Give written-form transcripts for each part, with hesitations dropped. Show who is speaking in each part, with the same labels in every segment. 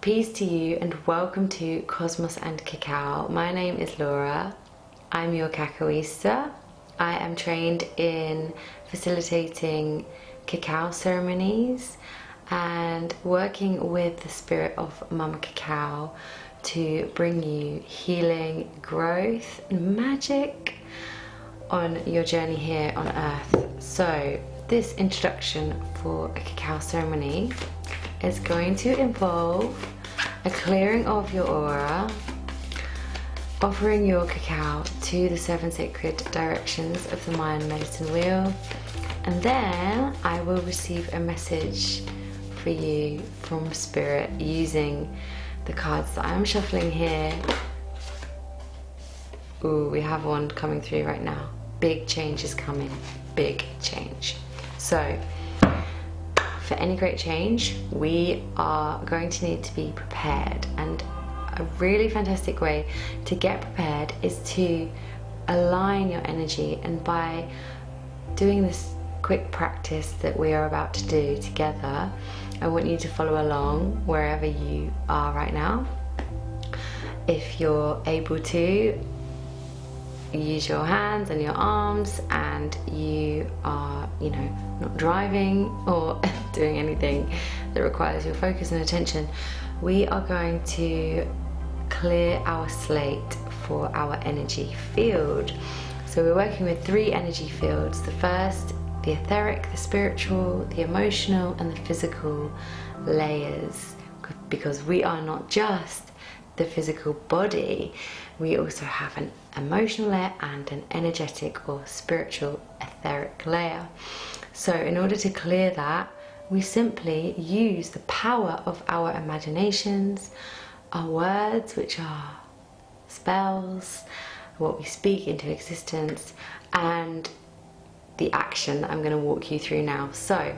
Speaker 1: Peace to you and welcome to Cosmos and Cacao. My name is Laura. I'm your Cacaoista. I am trained in facilitating cacao ceremonies and working with the spirit of Mama Cacao to bring you healing, growth, and magic on your journey here on Earth. So this introduction for a cacao ceremony is going to involve a clearing of your aura, offering your cacao to the 7 sacred directions of the Mayan medicine wheel, and then I will receive a message for you from spirit using the cards that I'm shuffling here. Ooh, we have one coming through right now. Big change is coming, big change. So for any great change, we are going to need to be prepared, and a really fantastic way to get prepared is to align your energy. And by doing this quick practice that we are about to do together, I want you to follow along wherever you are right now. If you're able to, use your hands and your arms, and you are, not driving or doing anything that requires your focus and attention, we are going to clear our slate for our energy field. So we're working with 3 energy fields. The first, the etheric, the spiritual, the emotional, and the physical layers, because we are not just the physical body, we also have an emotional layer and an energetic or spiritual etheric layer. So in order to clear that, we simply use the power of our imaginations, our words, which are spells, what we speak into existence, and the action that I'm going to walk you through now. So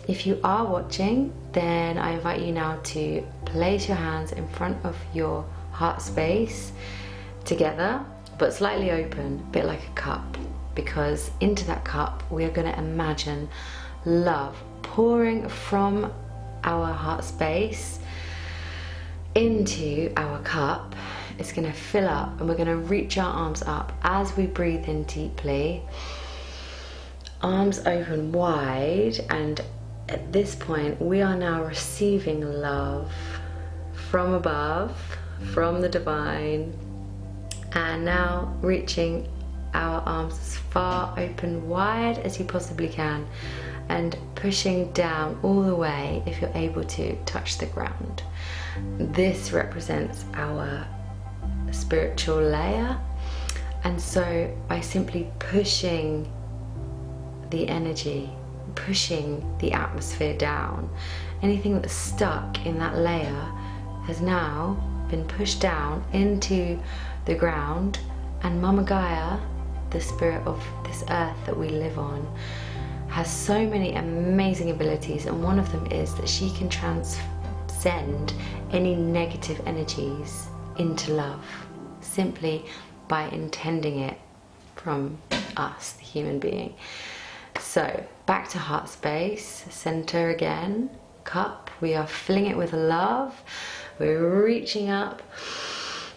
Speaker 1: if you are watching, then I invite you now to place your hands in front of your heart space together, but slightly open, a bit like a cup, because into that cup we are going to imagine love pouring from our heart space into our cup. It's going to fill up, and we're going to reach our arms up as we breathe in deeply, arms open wide, and at this point we are now receiving love from above, from the divine, and now reaching our arms as far open wide as you possibly can, and pushing down all the way, if you're able to, touch the ground. This represents our spiritual layer, and so by simply pushing the energy, pushing the atmosphere down, anything that's stuck in that layer has now been pushed down into the ground. And Mama Gaia, the spirit of this earth that we live on, has so many amazing abilities, and one of them is that she can transcend any negative energies into love simply by intending it from us, the human being. So back to heart space, center again, cup, we are filling it with love, we're reaching up,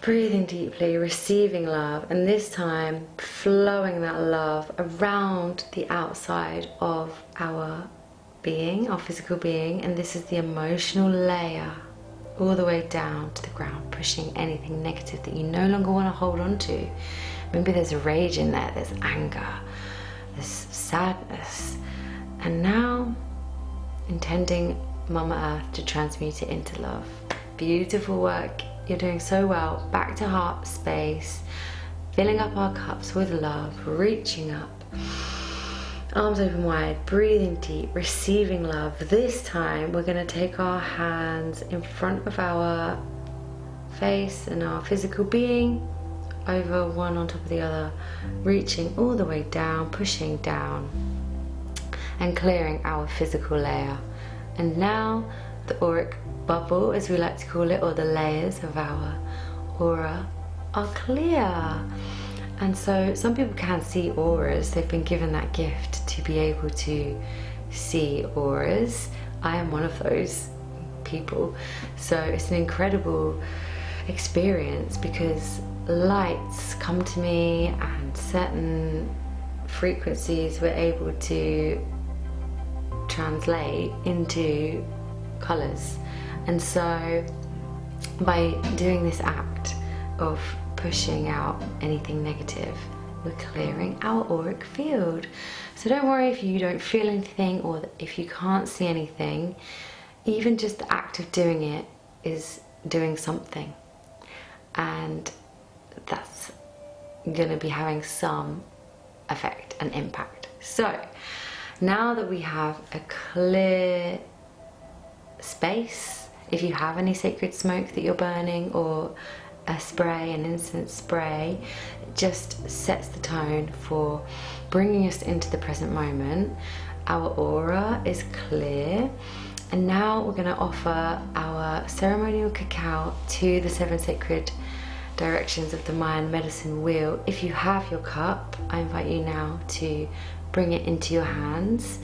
Speaker 1: breathing deeply, receiving love, and this time flowing that love around the outside of our being, our physical being. And this is the emotional layer, all the way down to the ground, pushing anything negative that you no longer want to hold on to. Maybe there's rage in there, there's anger, there's sadness, and now intending Mama Earth to transmute it into love. Beautiful work, you're doing so well. Back to heart space, filling up our cups with love, reaching up, arms open wide, breathing deep, receiving love. This time we're going to take our hands in front of our face and our physical being, over one on top of the other, reaching all the way down, pushing down and clearing our physical layer. And now the auric bubble, as we like to call it, or the layers of our aura, are clear. And so some people can see auras. They've been given that gift to be able to see auras. I am one of those people. So it's an incredible experience because lights come to me and certain frequencies we're able to translate into colours. And so by doing this act of pushing out anything negative, we're clearing our auric field. So don't worry if you don't feel anything or if you can't see anything. Even just the act of doing it is doing something, and that's going to be having some effect and impact. So now that we have a clear space, if you have any sacred smoke that you're burning or a spray, an incense spray, it just sets the tone for bringing us into the present moment. Our aura is clear, and now we're going to offer our ceremonial cacao to the 7 sacred directions of the Mayan medicine wheel. If you have your cup, I invite you now to bring it into your hands,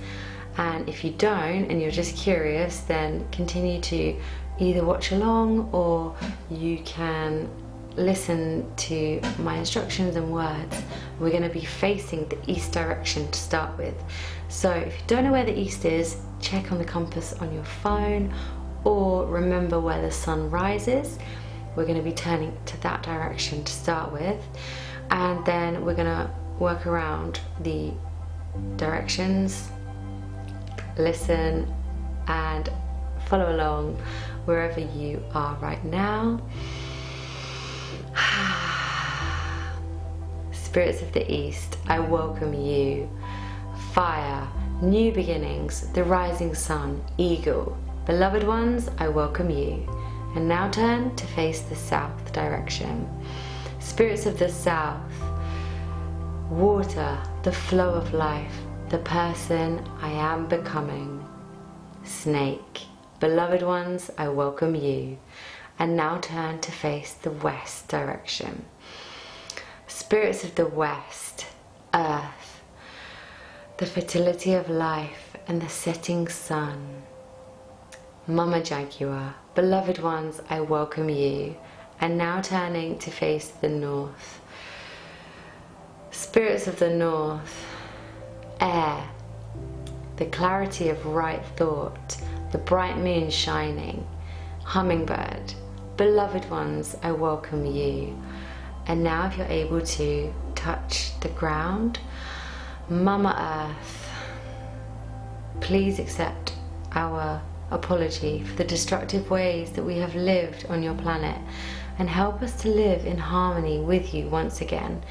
Speaker 1: and if you don't and you're just curious, then continue to either watch along or you can listen to my instructions and words. We're going to be facing the east direction to start with. So if you don't know where the east is, check on the compass on your phone, or remember where the sun rises. We're going to be turning to that direction to start with, and then we're going to work around the directions, listen and follow along wherever you are right now. Spirits of the East, I welcome you. Fire, new beginnings, the rising sun, eagle. Beloved ones, I welcome you. And now turn to face the south direction. Spirits of the south, water, the flow of life, the person I am becoming. Snake, beloved ones, I welcome you. And now turn to face the west direction. Spirits of the west, earth, the fertility of life and the setting sun. Mama Jaguar, beloved ones, I welcome you. And now turning to face the north. Spirits of the north, air, the clarity of right thought, the bright moon shining. Hummingbird, beloved ones, I welcome you. And now if you're able to touch the ground, Mama Earth, please accept our apology for the destructive ways that we have lived on your planet, and help us to live in harmony with you once again.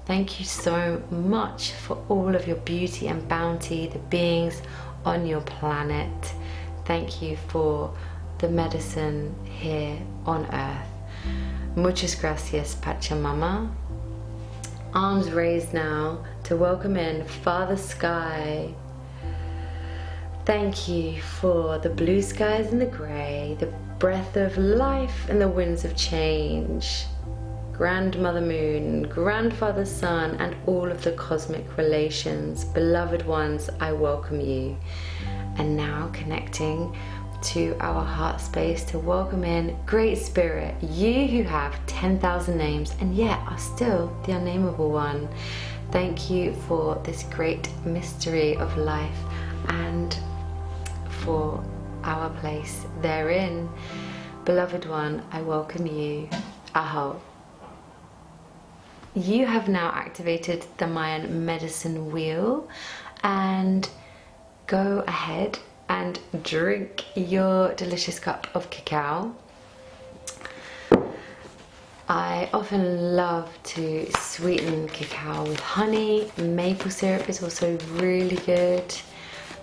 Speaker 1: Thank you so much for all of your beauty and bounty, the beings on your planet. Thank you for the medicine here on Earth. Muchas gracias, Pachamama. Arms raised now to welcome in Father Sky. Thank you for the blue skies and the grey, the breath of life and the winds of change. Grandmother Moon, Grandfather Sun, and all of the cosmic relations. Beloved ones, I welcome you. And now connecting to our heart space to welcome in Great Spirit, you who have 10,000 names and yet are still the unnameable one. Thank you for this great mystery of life and for our place therein. Beloved one, I welcome you. Aho. You have now activated the Mayan medicine wheel, and go ahead and drink your delicious cup of cacao. I often love to sweeten cacao with honey. Maple syrup is also really good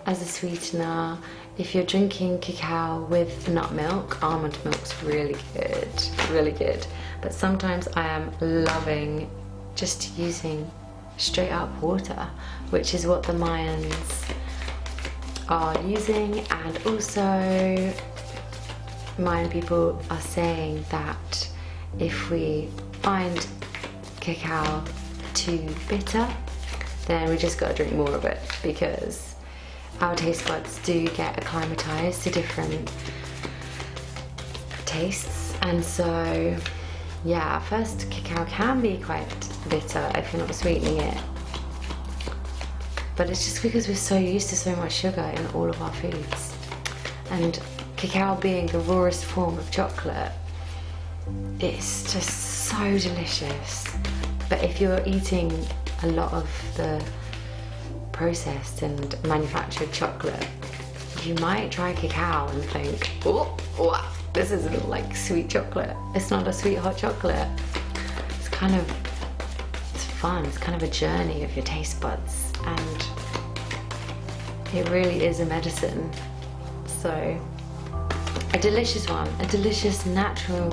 Speaker 1: as a sweetener. If you're drinking cacao with nut milk, almond milk's really good. But sometimes I am loving just using straight up water, which is what the Mayans are using. And also Mayan people are saying that if we find cacao too bitter, then we just got to drink more of it, because our taste buds do get acclimatized to different tastes. And so yeah, at first cacao can be quite bitter if you're not sweetening it, but it's just because we're so used to so much sugar in all of our foods, and cacao being the rawest form of chocolate, it's just so delicious. But if you're eating a lot of the processed and manufactured chocolate, you might try cacao and think, oh, this isn't like sweet chocolate. It's not a sweet hot chocolate. It's kind of, it's fun. It's kind of a journey of your taste buds, and it really is a medicine. So a delicious one, a delicious natural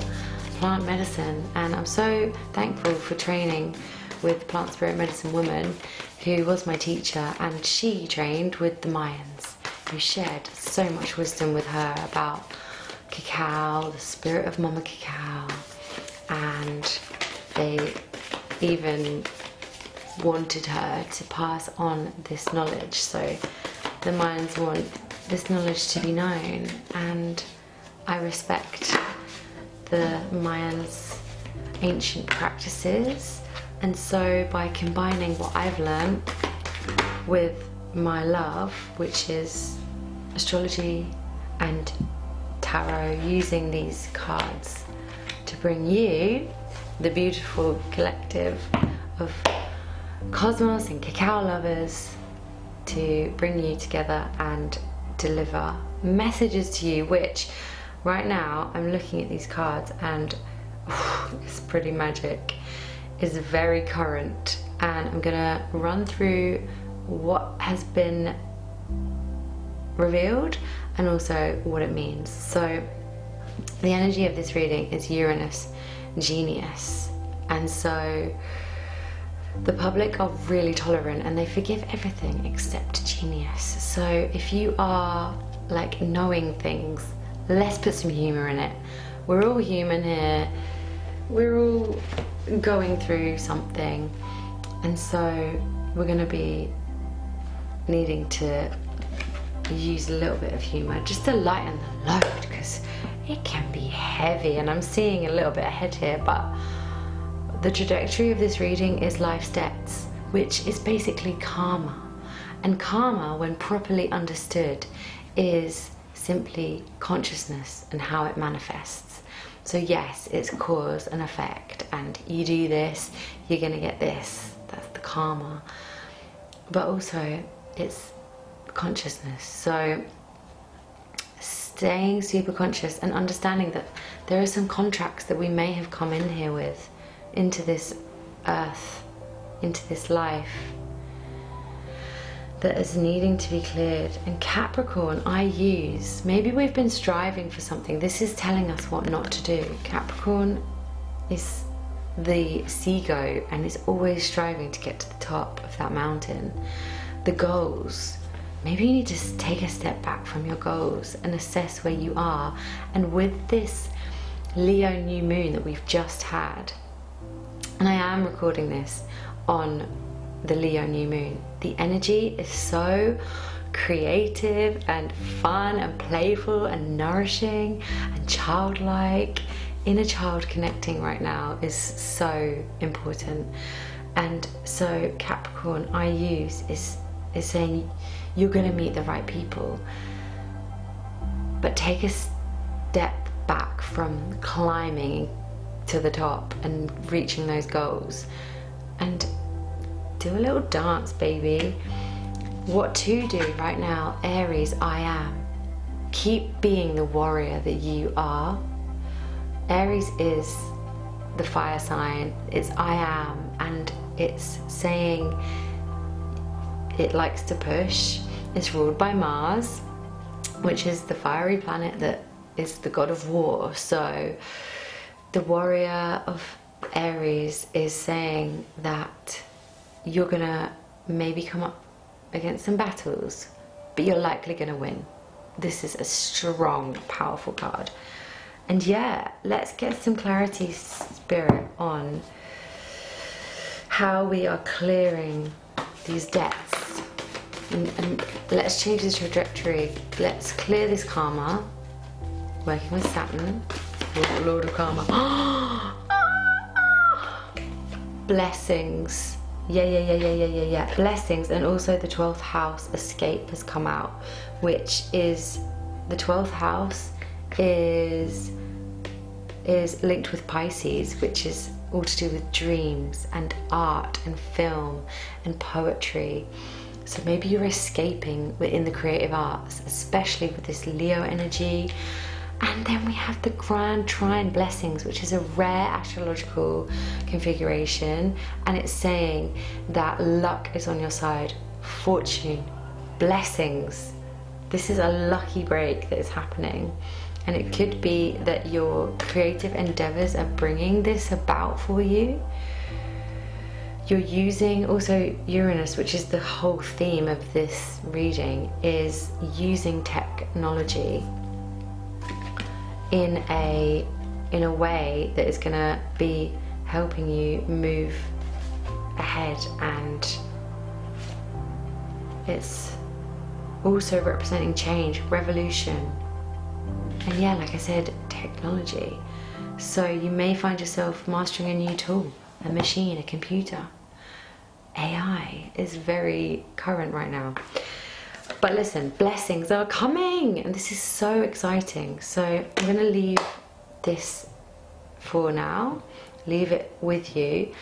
Speaker 1: plant medicine. And I'm so thankful for training with plant spirit medicine woman who was my teacher, and she trained with the Mayans, who shared so much wisdom with her about cacao, the spirit of Mama Cacao, and they even wanted her to pass on this knowledge. So the Mayans want this knowledge to be known, and I respect the Mayans' ancient practices. And so by combining what I've learned with my love, which is astrology and tarot, using these cards to bring you, the beautiful collective of cosmos and cacao lovers, to bring you together and deliver messages to you, which right now I'm looking at these cards and it's pretty magic. It's very current, and I'm gonna run through what has been revealed and also what it means. So the energy of this reading is Uranus Genius, and so the public are really tolerant and they forgive everything except genius. So if you are like knowing things, let's put some humor in it. We're all human here, we're all going through something, and so we're going to be needing to use a little bit of humor just to lighten the load, because it can be heavy. And I'm seeing a little bit ahead here, but the trajectory of this reading is life's debts, which is basically karma. And karma, when properly understood, is simply consciousness and how it manifests. So yes, it's cause and effect, and you do this, you're gonna get this. That's the karma. But also it's consciousness. So staying super conscious and understanding that there are some contracts that we may have come in here with, into this earth, into this life, that is needing to be cleared. And Capricorn, I use, maybe we've been striving for something. This is telling us what not to do. Capricorn is the sea goat and is always striving to get to the top of that mountain. The goals, maybe you need to take a step back from your goals and assess where you are. And with this Leo new moon that we've just had, and I am recording this on the Leo new moon, the energy is so creative and fun and playful and nourishing and childlike. Inner child connecting right now is so important. And so Capricorn, I use is saying you're going to meet the right people, but take a step back from climbing to the top and reaching those goals, and do a little dance, baby. What to do right now, Aries, I am. Keep being the warrior that you are. Aries is the fire sign, it's I am, and it's saying it likes to push. It's ruled by Mars, which is the fiery planet that is the god of war. So the warrior of Aries is saying that you're gonna maybe come up against some battles, but you're likely gonna win. This is a strong, powerful card. And yeah, let's get some clarity, Spirit, on how we are clearing these debts. And let's change the trajectory. Let's clear this karma, working with Saturn. Lord of Karma. Blessings. Yeah. Blessings. And also the 12th house, escape, has come out, which is, the 12th house is linked with Pisces, which is all to do with dreams and art and film and poetry. So maybe you're escaping within the creative arts, especially with this Leo energy. And then we have the Grand Trine Blessings, which is a rare astrological configuration, and it's saying that luck is on your side, fortune, blessings. This is a lucky break that is happening, and it could be that your creative endeavors are bringing this about for you. You're using also Uranus, which is the whole theme of this reading, is using technology in a way that is going to be helping you move ahead, and it's also representing change, revolution, and yeah, like I said, technology. So you may find yourself mastering a new tool, a machine, a computer. AI is very current right now. But listen, blessings are coming, and this is so exciting. So I'm going to leave this for now, leave it with you.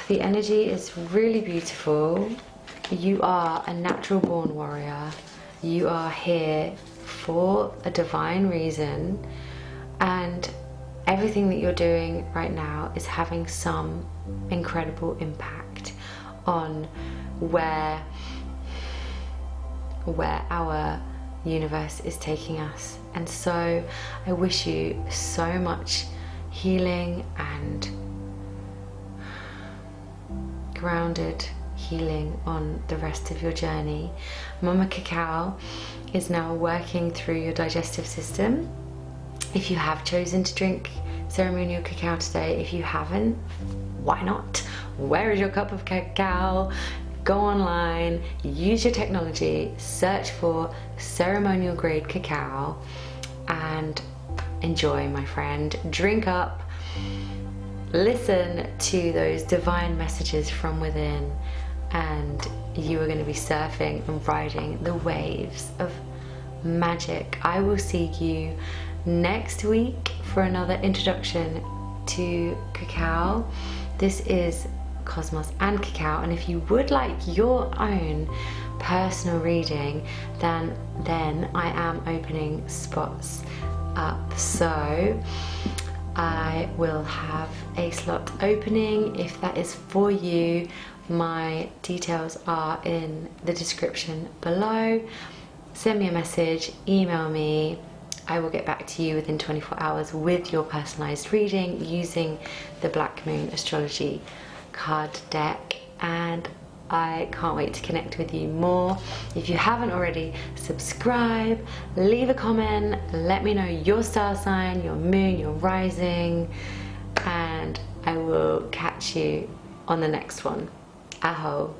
Speaker 1: The energy is really beautiful. You are a natural born warrior. You are here for a divine reason, and everything that you're doing right now is having some incredible impact on where our universe is taking us. And so I wish you so much healing and grounded healing on the rest of your journey. Mama Cacao is now working through your digestive system. If you have chosen to drink ceremonial cacao today, if you haven't, why not? Where is your cup of cacao? Go online, use your technology, search for ceremonial grade cacao, and enjoy, my friend. Drink up, listen to those divine messages from within, and you are going to be surfing and riding the waves of magic. I will see you next week for another introduction to cacao. This is Cosmos and Cacao, and if you would like your own personal reading, then I am opening spots up. So I will have a slot opening if that is for you. My details are in the description below. Send me a message, email me. I will get back to you within 24 hours with your personalized reading using the Black Moon Astrology card deck, and I can't wait to connect with you more. If you haven't already, subscribe, leave a comment, let me know your star sign, your moon, your rising, and I will catch you on the next one. Aho.